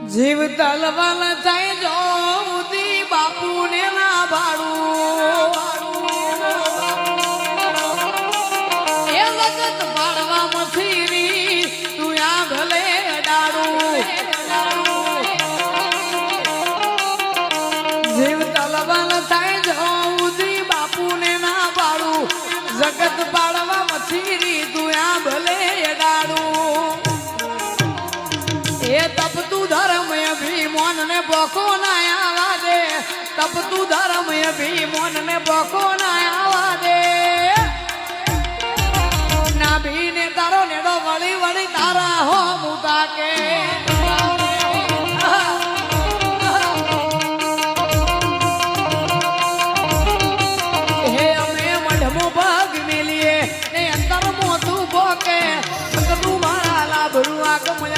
જીવ તલવલ થઈ જો ઉદી બાપુ ને ના ભાડું એ લગત ભાડવા મથીરી તું આ ભલે ડાડું જીવ તલવલ થઈ જો ઉદી બાપુ ને ના ભાડું જગત ભાડવા મથીરી તું આ ભલે ડાડું એ તપ તું ધર્મ અભિમોન ને બોકો ના આવા દે તપ તું ધર્મ અભિમોન ને બોકો ના આવા દે ના ભીને તારો નેડો વળી વળી તારા હો મુતા કે હે અમે મઢમો ભાગ મેલીએ ને અંતર મોતું બોકે તું મારા લાભરું આગમ